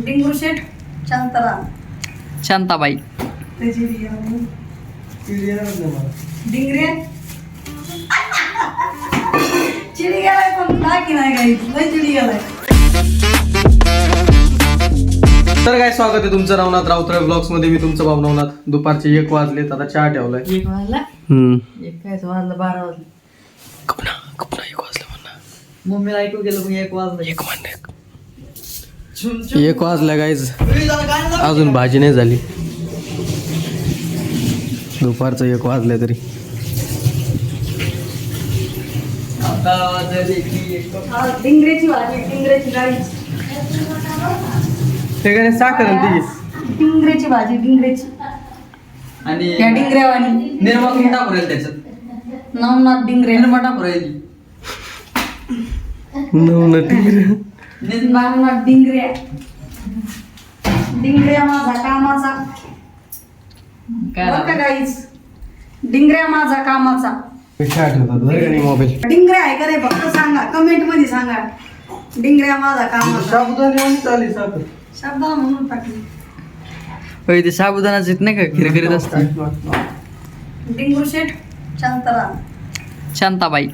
डिंगरू शेठ शांताराम शांताबाई डिंगरे चिडी गेलाय पण टाकी नाही काही लय चिडी गेलाय. तर काय स्वागत आहे तुमचं नवनाथ राऊतराय ब्लॉग्स मध्ये. मी तुमचं भाऊ नवनाथ. दुपारचे 1 वाजलेत, आता चहा ठेवलाय. 1 वाजला. एक काय वाजलं 12 वाजले. कपना 1 वाजलं म्हणा. मम्मीला ऐकू गेलं मग 1 वाजलं. 1 वाजल्या गाईज, अजून भाजी नाही झाली. दुपारचं 1 वाजले तरी. डिंगरेची भाजी, डिंगरेची गाडी, ते काय साखर आणि डिंगरेची भाजी, डिंगरेची आणि त्या डिंगऱ्यावानी निर्मा किती टाकू राहील त्याच्यात? नवनाथ डिंगरे निर्मा टाकू राहील. नवनाथ डिंगऱ्या. डिंगऱ्या माझा कामाचा. काय बरं का गाईस, डिंगऱ्या माझा कामाचा. चहा ठेवतात मोबाईल. डिंगऱ्या आहे का नाही फक्त सांगा, कमेंट मध्ये सांगा. डिंगऱ्या माझा कामाचा. साबुदाणे चालेल साखर. शब्दाला म्हणून टाकली. होय, ते साबुदाणाच येत नाही का, खिरखिरीत असतं. डिंगरू शेठ शांताराम शांताबाई.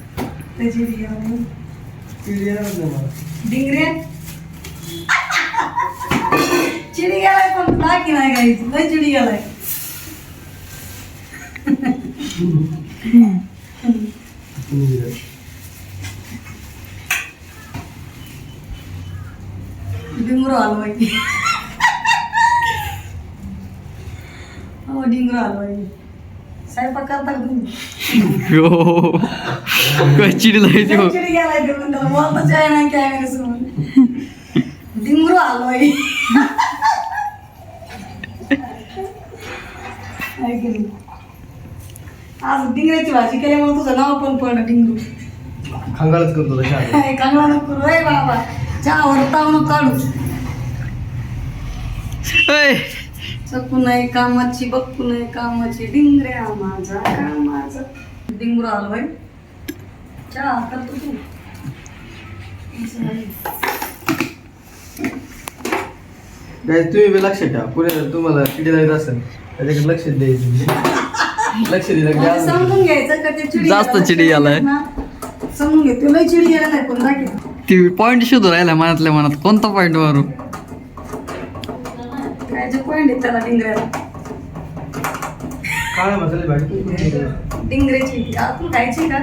डिंगरे चिडी गेलाय पण टाकी नाही काही लय चिडी गेलाय. डिंगरू हलवाई. हो डिंगरू हलवाई. स्वयंपाक करता का तुम्ही? हो, काय चिडला आहे तो. चिडी गेलाय तो पण त्याला बोलताच आहे ना कॅमेरा समोर. डिंगरू हलवाई. आज डिंगऱ्याची भाजी केल्यामुळे तुझं नाव पण पडलं डिंगरू. खंगाळच करतो चहा. कांगला नको रे बाबा, चहावर तावणं काढू. होय, चकू नाही कामाची, बक्कू नाही कामाची, डिंगऱ्या माझा कामाचा. डिंगरू हलवाई. चहा करतो तू. गाईज तुम्ही बी लक्षात ठेवा, पुढे तुम्हाला चिडी लागत असेल त्याच्याकडे लक्ष द्यायचं. लक्ष दिलं की म्हणजे समजून घ्यायचं का ते चिडी जास्त गेला, चिडी गेलाय. समजून घे. तुला चिडी गेला नाही पण दाखव. ती पॉइंट शोधू राहिला मनातल्या मनात, कोणता पॉइंट मारू. काय जे पॉईंट आहे त्याला डिंगऱ्याला. काळा मसाले भाजी. डिंगऱ्याची आपण खायची का?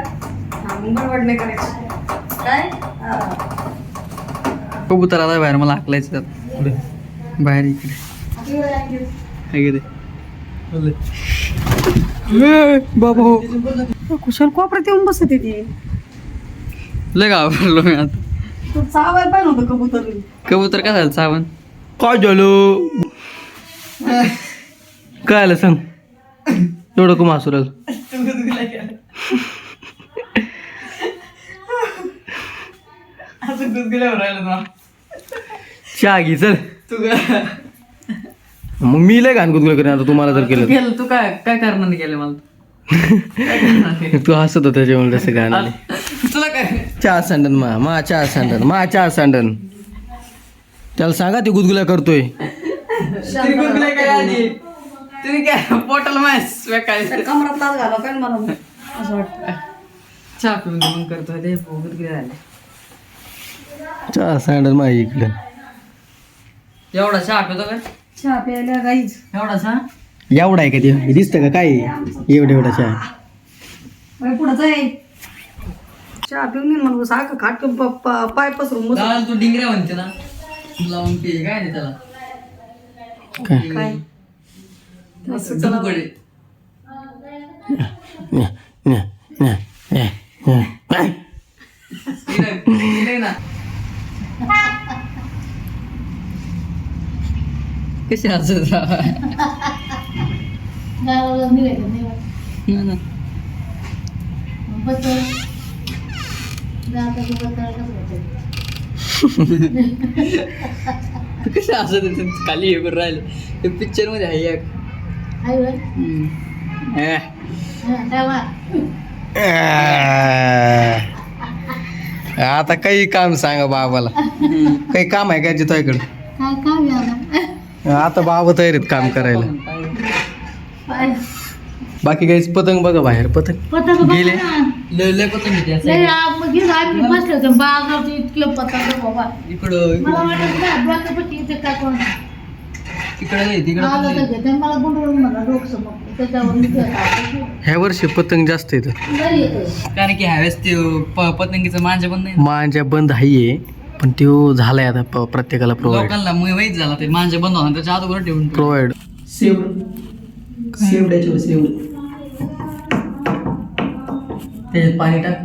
हा मग बडबड नाही करायची. काय कबूतर आला बाहेर, मला हाकलायचं त्यात. पुढे. बाहेर इकडे आपल्याला इकडे. बाबा हो, कुशल कोपऱ्यात येऊन बसते ती. लय घाबरलो मी आता. तू चावायला पाहिजे होतं कबूतर. कबूतर काय झालं सावन? काय झालं? काय आलं सांग. एवढं का मासुराल? चहा घे चल. मग मी लय घाण गुदगुल्या करेन आता तुम्हाला जर केलं. तू काय काय करणार केलं मला? तू हसत होता त्याच्यामुळे तसं घाण आले. तुला काय चहा सांडन मा चहा सांडन चहा सांडन. त्याला सांगा ती गुदगुल्या करतोय. तुम्ही काय आधी तुम्ही काय पोटल मास काय कमरात लाच घाला काय मला असं वाटतं. चहा पिऊन मग करतोय ते भोगत गेले झाले. चहा सांडन मा इकडे. एवढा चहा पितो काय? चहा प्यायला गाईच. एवढा चहा एवढा आहे का ते दिसतं का काय एवढा चहा. पुढंच आहे. चहा पिऊन येईन म्हणून सारखं खाट पाय पसरून बस. दाल तू डिंगऱ्या म्हणते ना, लावून पे काय नाही त्याला. काय असं चला. डुबगडे. इकडे ना. कशी हसत कशी हसत खाली हे करून राहिले. ते पिक्चर मध्ये आहे एक. आता काही काम सांगा बाबाला. काही काम आहे का तुझ्याकडे? काय काम आहे आता बाबा तयार आहेत काम करायला. आता? बाकी काहीच पतंग बघा बाहेर पतंग पतंग बघा गेले. ना. लय पतंग येते असं. लय आम्ही बसले होते बागावरती इतके पतंग बाबा. इकडं मला वाटत नाही डोक्यापट्टी इथे काय कोण तिकडं नाही आलं तिकडं तर घेते मला गुंडळून मला डोकं समजलं त्याच्यावर मी घेत ह्या वर्षी पतंग जास्त येतं. घरी येते. कारण की ह्यावेळेस ते पतंगीचं मांजा पण नाही. माझ्या बंद आहे पण तो झालाय आता प्रत्येकाला प्रोव्हाइड. लोकांना माहित झाला ते मांजा बंद होणार त्याच्या अगोदर ठेवून प्रोव्हाइड. शेवड्याच्या शेवड त्याच्यात पाणी टाक.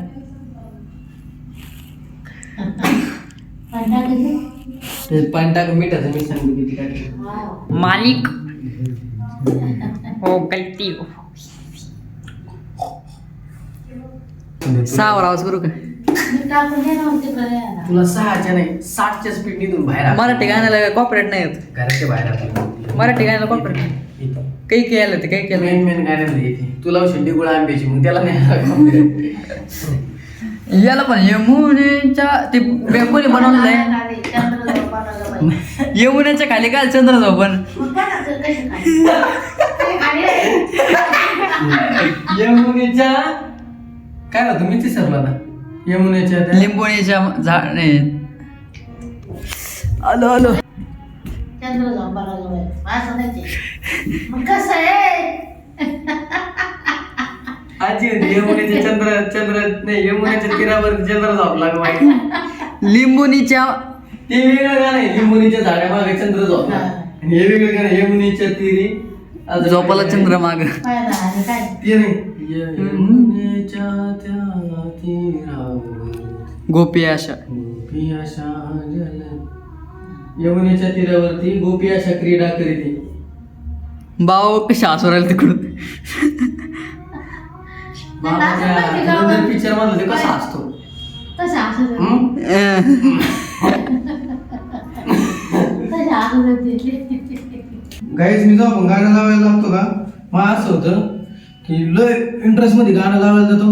पण टाकायचं? त्याच्यात पाणी टाक मिठाचं मी सांगतो किती टाक. हा. मालिक हो गलती 6 वर आवाज करू का? मी टाकून दे ना तिकडे यायला. तुला 6च्या नाही 60च्या स्पीडने बाहेर आला. मराठी गाण्याला कॉपरेट नाही येत. घराच्या बाहेर आला. मराठी गाण्याला कॉपरेट नाही. इथं. काही केलं ते काही केलं मेन गाण्याला येते. तुला शेंडी गुळा आंब्याची मग त्याला नाही. याला पण यमुनेच्या ते कोणी बनवलेलं आहे. खाली चंद्रभाऊ बनायला पाहिजे. यमुनेच्या खाली काय चंद्र जाऊ पण मग काय असं कशी खाली? खाली आहे. यमुनेच्या काय होतं मी विसरला ना. यमुनेच्या त्या- लिंबोणीच्या झाड नाही. आलो चंद्रभाऊ बनायला पाहिजे. असं नाही ते. मग कसं आहे? आजी होती यमुनेच्या चंद्र नाही यमुनेच्या तीरावर चंद्र झोपला का बाई. लिंबोणीच्या ते वेगळं गाणं आहे. लिंबुनीच्या झाडामागे चंद्र झोपला आणि हे वेगळं गाणं यमुनेच्या तीरी आता झोपाला चंद्र माग फायदा आणि काय? ते नाही यमुनेच्या त्या तीरावर गोपी आशा गोपी अशा जल यमुनेच्या तीरावरती गोपी अशा क्रीडा करीते. बाबा कशा हसू राहिले तिकडून. पिक्चर मधलं ते कसा असतो तसं असं ते. तसं असं ते. गाईज मी जेव्हा गाणं लावायला लागतो का मग असं होतं की लय इंटरेस्ट मध्ये गाणं लावायला जातो.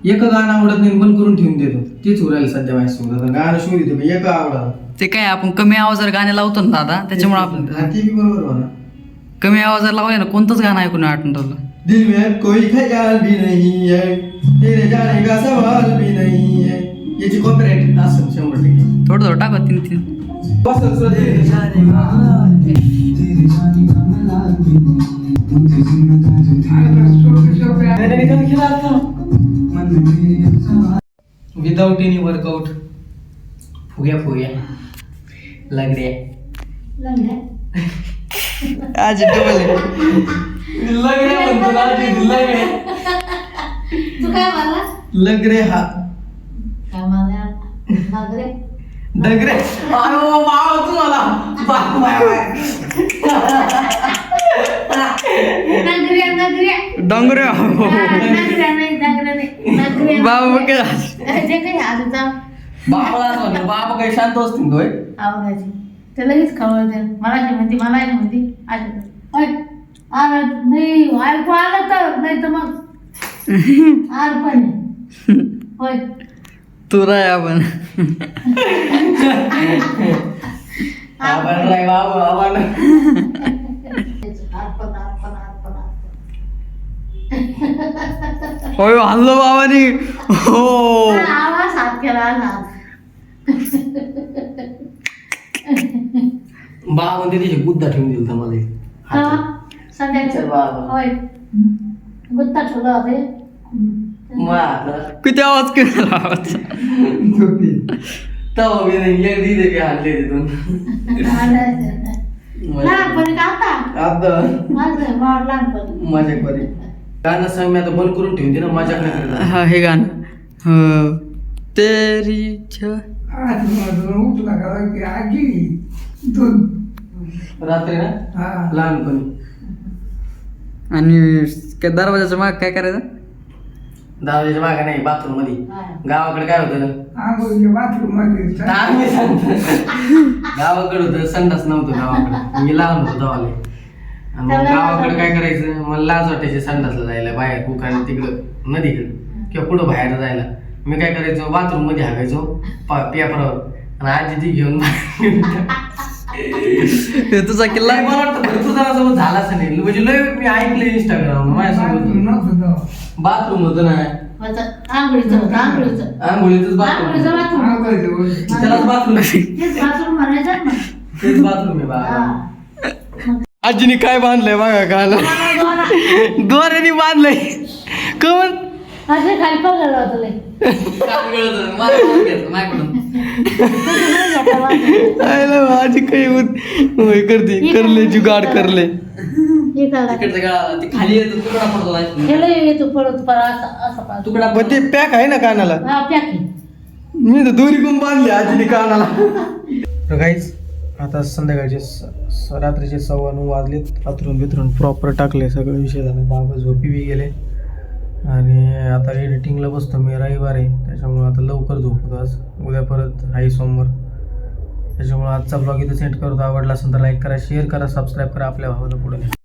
एक गाणं आवडत नाही बंद करून ठेवून देतो. तेच उरायला सध्या माझ्यासोबत आता गाणं शोध देतो एक आवडा. ते काय आपण कमी आवाजावर गाणे लावतो ना दादा त्याच्यामुळे आपण ते बी बरोबर म्हणा. कमी आवाजावर लावले ना कोणतंच गाणं ऐकून आठवण ठेवलं. दिल में कोई ख्याल भी नहीं है तेरे जाने का सवाल भी नहीं है. याची कॉपीराइट असं 100%. थोडं थोडं टाकत 3 बस तेरे जाने विदाउट एनी वर्कआउट फुग्या लगड्या लंगड्या. आज डबल लगड्या म्हणतो ना आजी, लगड्या तू काय म्हणला? लगरे हा काय म्हणला? नागरे. डगरे अरे बाबा तुम्हाला नगऱ्या नगऱ्या. डोंगऱ्या नगऱ्या नाही नगऱ्या नाही नगऱ्या. बाबा जे काही आजचा बाबाला असं म्हणलं, बाबा काही शांत असतील का होय? आवडायची ते लगेच खवळते. मलाशी म्हणते अरे नाही ऐकू आलं तर नाही तर मग आर पण होय. तुरा आपण आभार नाही बाबा आभार होय हल्लो बाबानी हो आवाज हात केला हात. बाबा म्हणते त्याची बुद्धा ठेवून दिल तर मला चल संध्याकाळी बाबा. होय गुत्ता ठेवला होते. किती आवाज केला आवाज तवा मी नाही एक दिले की आणले तिथून लहानपणी का आता आता माझं बाळ लहानपणी माझ्या घरी गाणं सांग मी आता बंद करून ठेवून दे ना माझ्याकडे. हा हे गाणं हो तेरी छ रात्री ना लहानपणी आणि काय दरवाजाच्या माग काय करायचं. दरवाजाच्या मागे नाही बाथरूम मध्ये. गावाकडे काय होतं गावाकडे होतं संडास नव्हतं गावाकडे. मी लहान होतो दवाले आणि मग गावाकडे काय करायचं मला लाज वाटायची संडासला जायला बाहेर कुकाने तिकडं नदीकडे किंवा कुठं बाहेर जायला. मी काय करायचो बाथरूम मध्ये हाकायचो पेपरावर आणि आजी ती घेऊन तुझा किल्ला मला वाटतं भरपूर जणांसोबत झाला असं नाही म्हणजे लय मी ऐकलं इंस्टाग्राम माझ्यासोबत बाथरूम होतं ना आंघोळीचं होतं आंघोळीचं आंघोळीचंच बाथरूम बाथरूम त्यालाच बाथरूम तेच बाथरूम म्हणायचं ना तेच बाथरूम आहे बा हा. आजीने काय बांधलंय बघा गाला दोऱ्याने बांधलंय कमन असं खाली पगायला होतं लय आजी काही होय करते करले जुगाड करले हे काढा. खाली येतो तुकडा पडतो नाही. हे लय येतो पडत असं असं पाहतो. तुकडा पण ते पॅक आहे ना कानाला हा पॅकी मी तर दोरी पण बांधली आजीने कानाला तर काहीच आता संध्याकाळचे रात्रीचे 9:15 वाजलेत अथरून बिथरून प्रॉपर टाकले सगळं विषय झाला बाबा झोपी बी गेले आणि आता एडिटिंगला बसतो मी रविवार आहे त्याच्यामुळे आता लवकर झोपतो आज उद्या परत आहे सोमवार त्याच्यामुळे आजचा ब्लॉग इथं सेंड करतो आवडला असेल तर लाईक करा शेअर करा सबस्क्राईब करा आपल्या भावाला पुढे